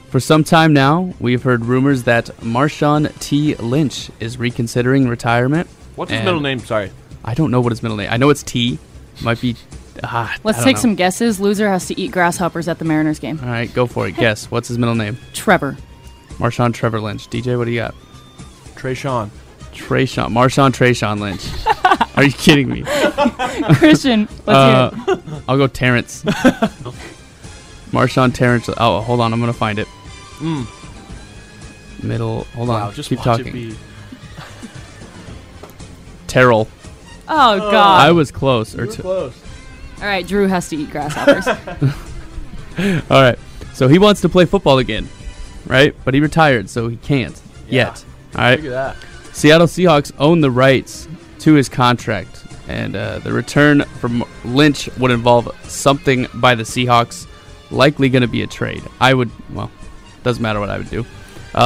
For some time now, we've heard rumors that Marshawn T. Lynch is reconsidering retirement. What's his middle name? Sorry. I don't know what his middle name. I know it's T. Might be. Let's take some guesses. Loser has to eat grasshoppers at the Mariners game. All right, go for it. Guess. What's his middle name? Trevor. Marshawn Trevor Lynch. DJ, what do you got? Marshawn Trayshawn Lynch. Are you kidding me? Christian, let's hear it. I'll go Terrence. Marshawn Terrence. Oh, hold on. I'm going to find it. Middle. Hold on. Just keep watch talking. It be. Terrell. Oh, God. I was close. You were close. All right, Drew has to eat grasshoppers. All right. So he wants to play football again, right? But he retired, so he can't yet. All right. Look at that. Seattle Seahawks own the rights to his contract, and the return from Lynch would involve something by the Seahawks, likely going to be a trade. Doesn't matter what I would do.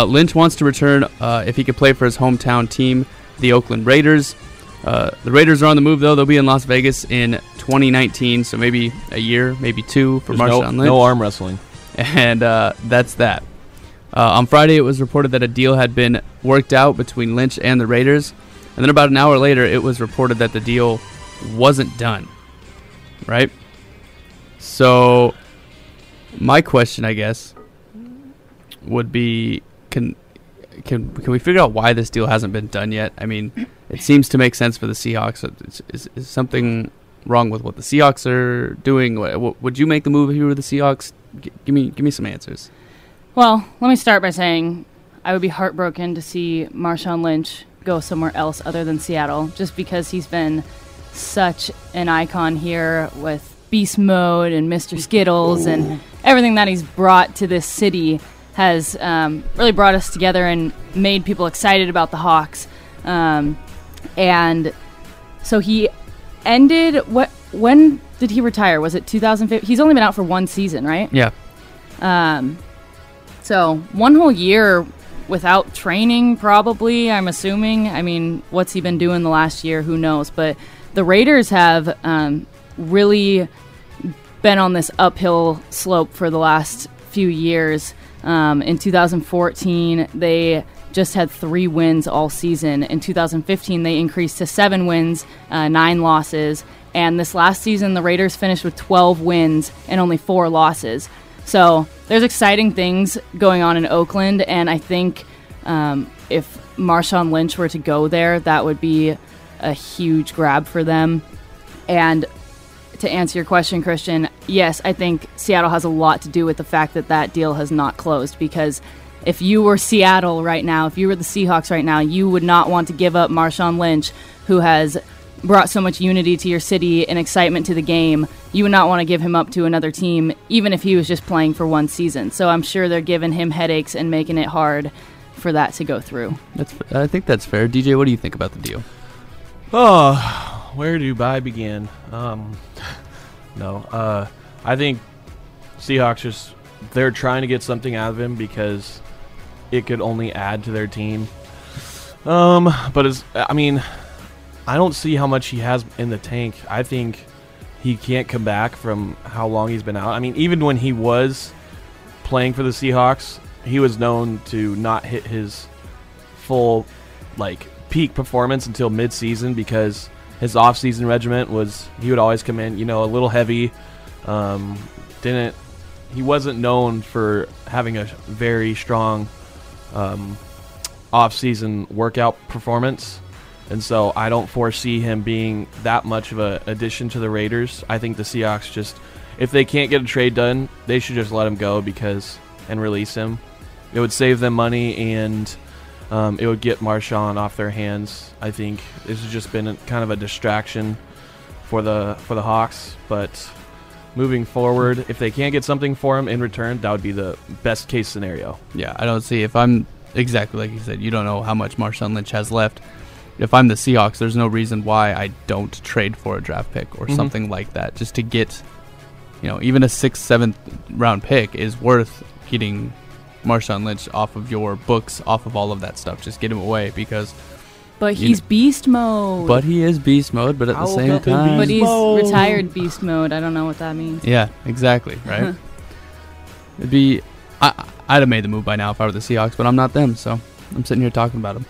Lynch wants to return if he could play for his hometown team, the Oakland Raiders. The Raiders are on the move, though. They'll be in Las Vegas in 2019, so maybe a year, maybe two for Marshawn Lynch. No arm wrestling. And that's that. On Friday, it was reported that a deal had been worked out between Lynch and the Raiders. And then about an hour later, it was reported that the deal wasn't done. Right? So my question, I guess, would be, can we figure out why this deal hasn't been done yet? I mean, it seems to make sense for the Seahawks. Is something wrong with what the Seahawks are doing? Would you make the move if you were the Seahawks? Give me some answers. Well, let me start by saying I would be heartbroken to see Marshawn Lynch go somewhere else other than Seattle, just because he's been such an icon here with Beast Mode and Mr. Skittles and everything that he's brought to this city has really brought us together and made people excited about the Hawks. And so he ended, when did he retire? Was it 2015? He's only been out for one season, right? Yeah. So one whole year without training, probably, I'm assuming. I mean, what's he been doing the last year? Who knows? But the Raiders have really been on this uphill slope for the last few years. In 2014, they just had 3 wins all season. In 2015, they increased to 7 wins, 9 losses. And this last season, the Raiders finished with 12 wins and only 4 losses. So there's exciting things going on in Oakland, and I think if Marshawn Lynch were to go there, that would be a huge grab for them. And to answer your question, Christian, yes, I think Seattle has a lot to do with the fact that that deal has not closed, because if you were Seattle right now, if you were the Seahawks right now, you would not want to give up Marshawn Lynch, who has brought so much unity to your city and excitement to the game. You would not want to give him up to another team, even if he was just playing for one season. So I'm sure they're giving him headaches and making it hard for that to go through. I think that's fair. DJ, what do you think about the deal? Oh, where do I begin? I think Seahawks they're trying to get something out of him because it could only add to their team. But I don't see how much he has in the tank. I think he can't come back from how long he's been out. I mean, even when he was playing for the Seahawks, he was known to not hit his full peak performance until mid-season, because his off-season regiment was he would always come in, a little heavy. He wasn't known for having a very strong off-season workout performance. And so I don't foresee him being that much of an addition to the Raiders. I think the Seahawks if they can't get a trade done, they should just let him go and release him. It would save them money, and it would get Marshawn off their hands. I think this has just been kind of a distraction for the Hawks. But moving forward, if they can't get something for him in return, that would be the best case scenario. Yeah, I don't see, if I'm exactly like you said, you don't know how much Marshawn Lynch has left. If I'm the Seahawks, there's no reason why I don't trade for a draft pick or something like that, just to get, even a 6th, 7th round pick is worth getting Marshawn Lynch off of your books, off of all of that stuff. Just get him away, because. But he's beast mode. But he is beast mode, but at the same time. But he's retired beast mode. I don't know what that means. Yeah, exactly, right? It'd be. I I'd have made the move by now if I were the Seahawks, but I'm not them, so I'm sitting here talking about them.